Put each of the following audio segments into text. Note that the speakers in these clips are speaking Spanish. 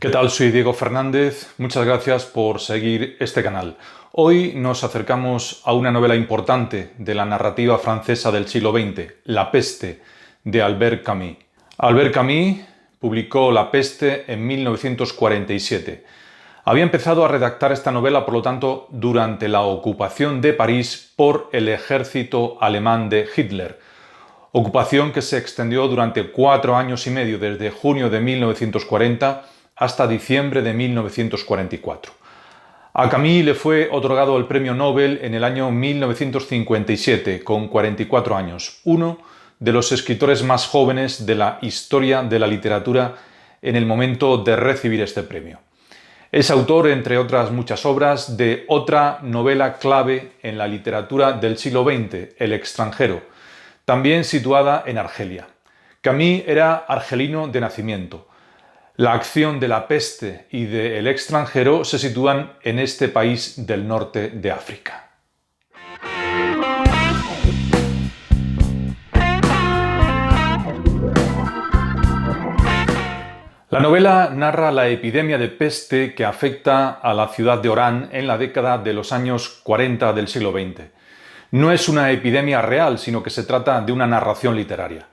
¿Qué tal? Soy Diego Fernández, muchas gracias por seguir este canal. Hoy nos acercamos a una novela importante de la narrativa francesa del siglo XX, La Peste, de Albert Camus. Albert Camus publicó La Peste en 1947. Había empezado a redactar esta novela, por lo tanto, durante la ocupación de París por el ejército alemán de Hitler. Ocupación que se extendió durante 4 años y medio, desde junio de 1940 hasta diciembre de 1944. A Camus le fue otorgado el premio Nobel en el año 1957, con 44 años, uno de los escritores más jóvenes de la historia de la literatura en el momento de recibir este premio. Es autor, entre otras muchas obras, de otra novela clave en la literatura del siglo XX, El extranjero, también situada en Argelia. Camus era argelino de nacimiento. La acción de La Peste y de El extranjero se sitúan en este país del norte de África. La novela narra la epidemia de peste que afecta a la ciudad de Orán en la década de los años 40 del siglo XX. No es una epidemia real, sino que se trata de una narración literaria.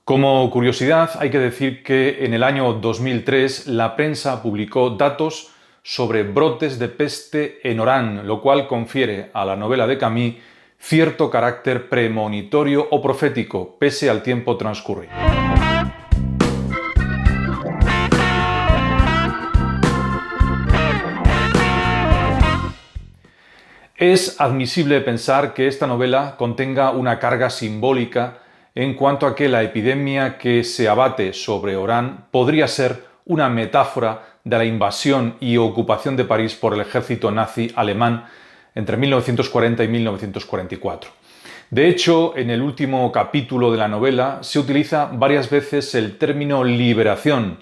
Como curiosidad, hay que decir que en el año 2003 la prensa publicó datos sobre brotes de peste en Orán, lo cual confiere a la novela de Camus cierto carácter premonitorio o profético, pese al tiempo transcurrido. Es admisible pensar que esta novela contenga una carga simbólica en cuanto a que la epidemia que se abate sobre Orán podría ser una metáfora de la invasión y ocupación de París por el ejército nazi alemán entre 1940 y 1944. De hecho, en el último capítulo de la novela se utiliza varias veces el término liberación,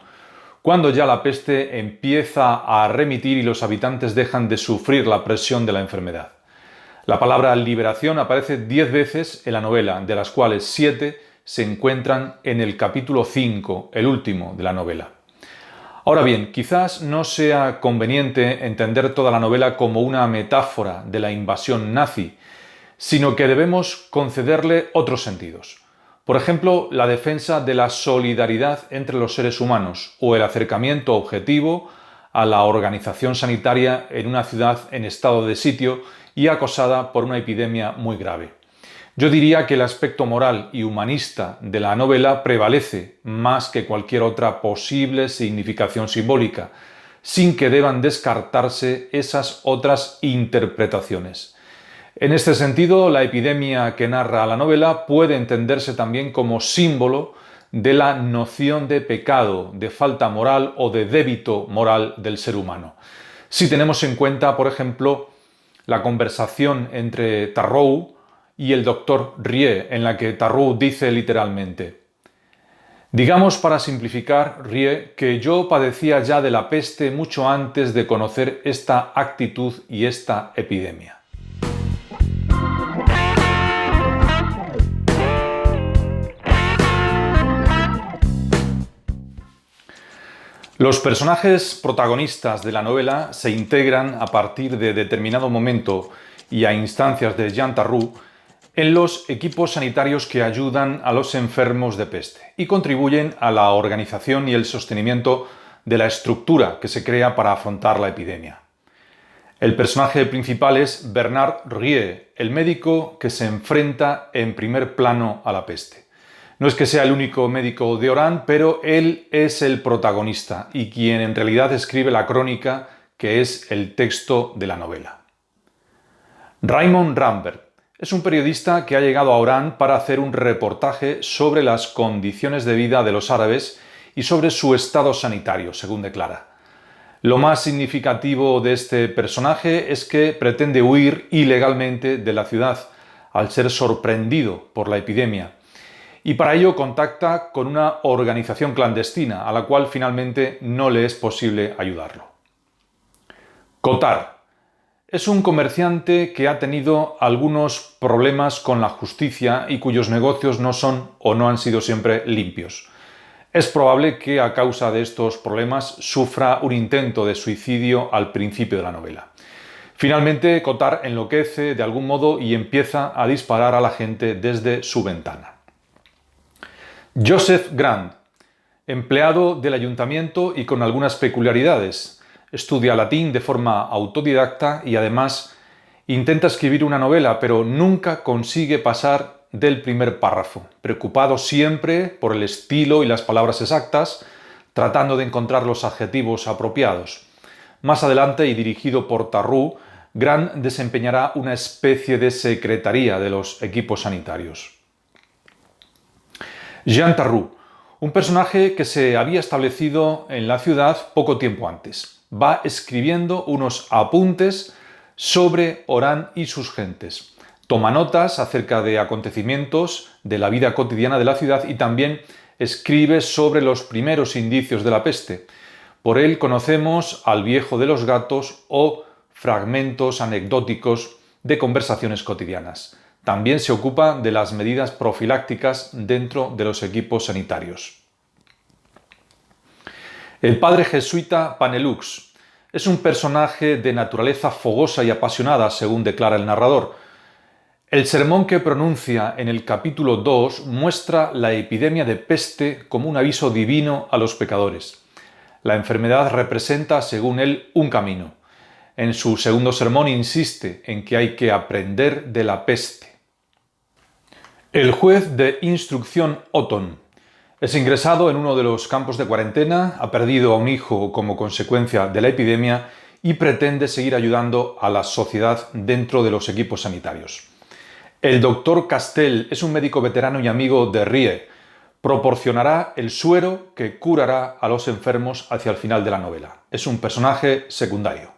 cuando ya la peste empieza a remitir y los habitantes dejan de sufrir la presión de la enfermedad. La palabra liberación aparece 10 veces en la novela, de las cuales 7 se encuentran en el capítulo 5, el último de la novela. Ahora bien, quizás no sea conveniente entender toda la novela como una metáfora de la invasión nazi, sino que debemos concederle otros sentidos. Por ejemplo, la defensa de la solidaridad entre los seres humanos o el acercamiento objetivo a la organización sanitaria en una ciudad en estado de sitio y acosada por una epidemia muy grave. Yo diría que el aspecto moral y humanista de la novela prevalece más que cualquier otra posible significación simbólica, sin que deban descartarse esas otras interpretaciones. En este sentido, la epidemia que narra la novela puede entenderse también como símbolo de la noción de pecado, de falta moral o de débito moral del ser humano. Si tenemos en cuenta, por ejemplo, la conversación entre Tarrou y el doctor Rie, en la que Tarrou dice literalmente: digamos, para simplificar, Rie, que yo padecía ya de la peste mucho antes de conocer esta actitud y esta epidemia. Los personajes protagonistas de la novela se integran a partir de determinado momento y a instancias de Jean Tarrou en los equipos sanitarios que ayudan a los enfermos de peste y contribuyen a la organización y el sostenimiento de la estructura que se crea para afrontar la epidemia. El personaje principal es Bernard Rie, el médico que se enfrenta en primer plano a la peste. No es que sea el único médico de Orán, pero él es el protagonista y quien en realidad escribe la crónica, que es el texto de la novela. Raymond Rambert es un periodista que ha llegado a Orán para hacer un reportaje sobre las condiciones de vida de los árabes y sobre su estado sanitario, según declara. Lo más significativo de este personaje es que pretende huir ilegalmente de la ciudad al ser sorprendido por la epidemia, y para ello contacta con una organización clandestina a la cual finalmente no le es posible ayudarlo. Cotard es un comerciante que ha tenido algunos problemas con la justicia y cuyos negocios no son o no han sido siempre limpios. Es probable que a causa de estos problemas sufra un intento de suicidio al principio de la novela. Finalmente, Cotard enloquece de algún modo y empieza a disparar a la gente desde su ventana. Joseph Grant, empleado del ayuntamiento y con algunas peculiaridades. Estudia latín de forma autodidacta y además intenta escribir una novela, pero nunca consigue pasar del primer párrafo, preocupado siempre por el estilo y las palabras exactas, tratando de encontrar los adjetivos apropiados. Más adelante, y dirigido por Tarrou, Grant desempeñará una especie de secretaría de los equipos sanitarios. Jean Tarrou, un personaje que se había establecido en la ciudad poco tiempo antes. Va escribiendo unos apuntes sobre Oran y sus gentes. Toma notas acerca de acontecimientos de la vida cotidiana de la ciudad y también escribe sobre los primeros indicios de la peste. Por él conocemos al viejo de los gatos o fragmentos anecdóticos de conversaciones cotidianas. También se ocupa de las medidas profilácticas dentro de los equipos sanitarios. El padre jesuita Panelux es un personaje de naturaleza fogosa y apasionada, según declara el narrador. El sermón que pronuncia en el capítulo 2 muestra la epidemia de peste como un aviso divino a los pecadores. La enfermedad representa, según él, un camino. En su segundo sermón insiste en que hay que aprender de la peste. El juez de instrucción Otton es ingresado en uno de los campos de cuarentena, ha perdido a un hijo como consecuencia de la epidemia y pretende seguir ayudando a la sociedad dentro de los equipos sanitarios. El doctor Castell es un médico veterano y amigo de Rie. Proporcionará el suero que curará a los enfermos hacia el final de la novela. Es un personaje secundario.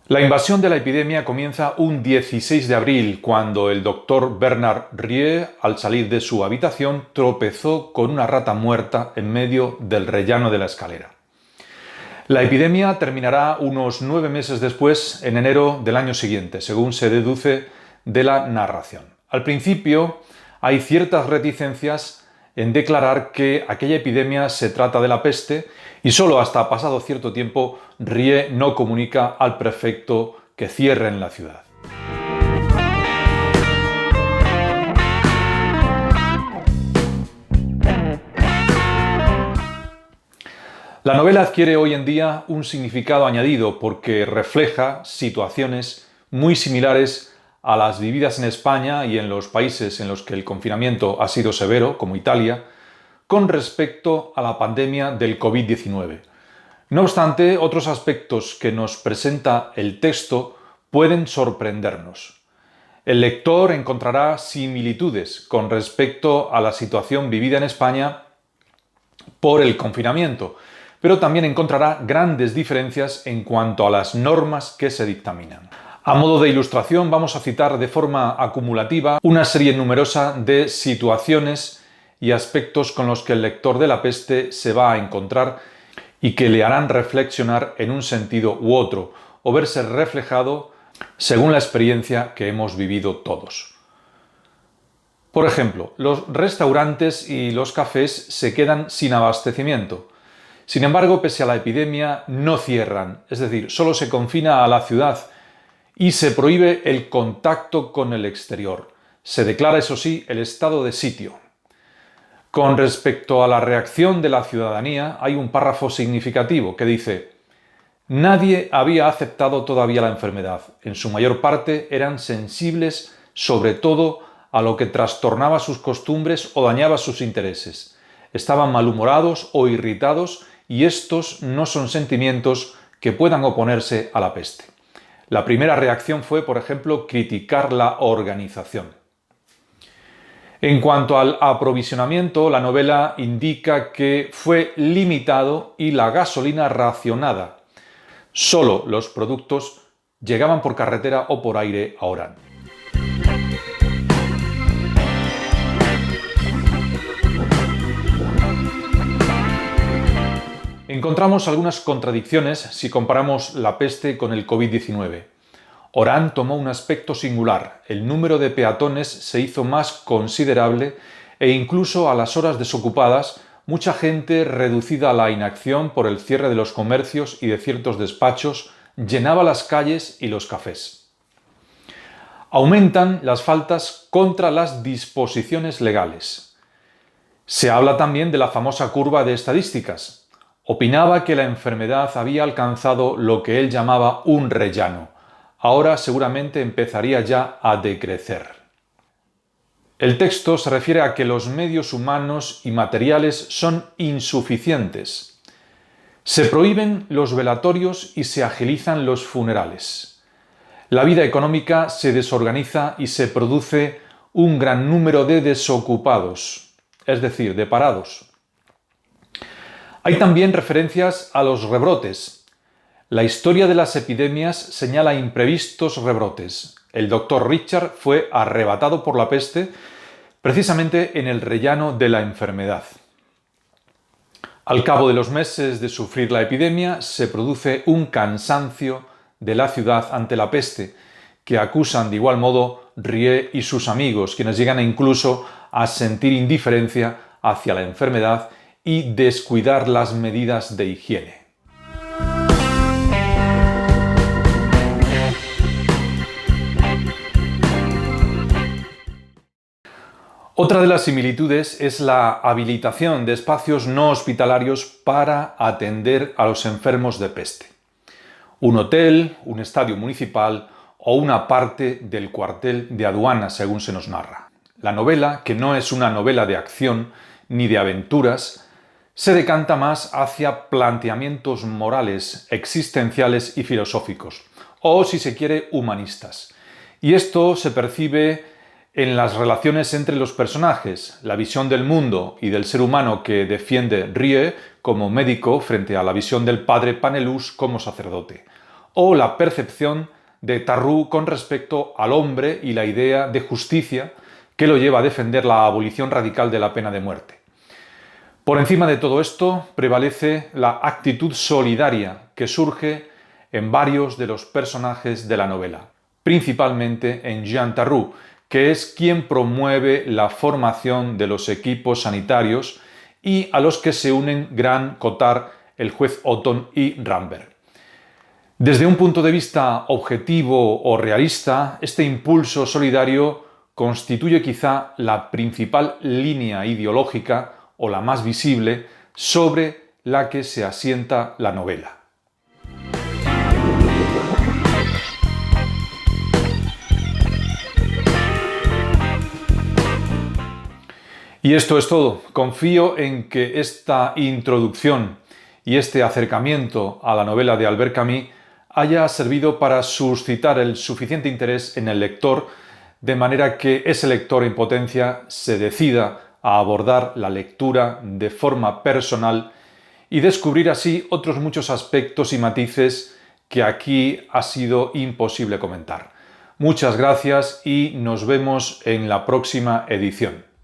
La invasión de la epidemia comienza un 16 de abril, cuando el doctor Bernard Rie, al salir de su habitación, tropezó con una rata muerta en medio del rellano de la escalera. La epidemia terminará unos 9 meses después, en enero del año siguiente, según se deduce de la narración. Al principio, hay ciertas reticencias en declarar que aquella epidemia se trata de la peste y solo hasta pasado cierto tiempo Rie no comunica al prefecto que cierren la ciudad. La novela adquiere hoy en día un significado añadido porque refleja situaciones muy similares a las vividas en España y en los países en los que el confinamiento ha sido severo, como Italia, con respecto a la pandemia del COVID-19. No obstante, otros aspectos que nos presenta el texto pueden sorprendernos. El lector encontrará similitudes con respecto a la situación vivida en España por el confinamiento, pero también encontrará grandes diferencias en cuanto a las normas que se dictaminan. A modo de ilustración, vamos a citar de forma acumulativa una serie numerosa de situaciones y aspectos con los que el lector de La Peste se va a encontrar y que le harán reflexionar en un sentido u otro, o verse reflejado según la experiencia que hemos vivido todos. Por ejemplo, los restaurantes y los cafés se quedan sin abastecimiento. Sin embargo, pese a la epidemia, no cierran, es decir, solo se confina a la ciudad y se prohíbe el contacto con el exterior. Se declara, eso sí, el estado de sitio. Con respecto a la reacción de la ciudadanía, hay un párrafo significativo que dice: nadie había aceptado todavía la enfermedad. En su mayor parte eran sensibles sobre todo a lo que trastornaba sus costumbres o dañaba sus intereses. Estaban malhumorados o irritados y estos no son sentimientos que puedan oponerse a la peste. La primera reacción fue, por ejemplo, criticar la organización. En cuanto al aprovisionamiento, la novela indica que fue limitado y la gasolina racionada. Solo los productos llegaban por carretera o por aire a Orán. Encontramos algunas contradicciones si comparamos la peste con el COVID-19. Orán tomó un aspecto singular, el número de peatones se hizo más considerable e incluso a las horas desocupadas, mucha gente reducida a la inacción por el cierre de los comercios y de ciertos despachos llenaba las calles y los cafés. Aumentan las faltas contra las disposiciones legales. Se habla también de la famosa curva de estadísticas. Opinaba que la enfermedad había alcanzado lo que él llamaba un rellano. Ahora seguramente empezaría ya a decrecer. El texto se refiere a que los medios humanos y materiales son insuficientes. Se prohíben los velatorios y se agilizan los funerales. La vida económica se desorganiza y se produce un gran número de desocupados, es decir, de parados. Hay también referencias a los rebrotes. La historia de las epidemias señala imprevistos rebrotes. El doctor Richard fue arrebatado por la peste precisamente en el rellano de la enfermedad. Al cabo de los meses de sufrir la epidemia, se produce un cansancio de la ciudad ante la peste, que acusan de igual modo Rie y sus amigos, quienes llegan incluso a sentir indiferencia hacia la enfermedad y descuidar las medidas de higiene. Otra de las similitudes es la habilitación de espacios no hospitalarios para atender a los enfermos de peste. Un hotel, un estadio municipal o una parte del cuartel de aduanas, según se nos narra. La novela, que no es una novela de acción ni de aventuras, se decanta más hacia planteamientos morales, existenciales y filosóficos, o si se quiere, humanistas. Y esto se percibe en las relaciones entre los personajes, la visión del mundo y del ser humano que defiende Rie como médico frente a la visión del padre Panelus como sacerdote, o la percepción de Tarrou con respecto al hombre y la idea de justicia que lo lleva a defender la abolición radical de la pena de muerte. Por encima de todo esto prevalece la actitud solidaria que surge en varios de los personajes de la novela, principalmente en Jean Tarrou, que es quien promueve la formación de los equipos sanitarios y a los que se unen Grant, Cottard, el juez Othon y Rambert. Desde un punto de vista objetivo o realista, este impulso solidario constituye quizá la principal línea ideológica o la más visible sobre la que se asienta la novela. Y esto es todo. Confío en que esta introducción y este acercamiento a la novela de Albert Camus haya servido para suscitar el suficiente interés en el lector, de manera que ese lector en potencia se decida a abordar la lectura de forma personal y descubrir así otros muchos aspectos y matices que aquí ha sido imposible comentar. Muchas gracias y nos vemos en la próxima edición.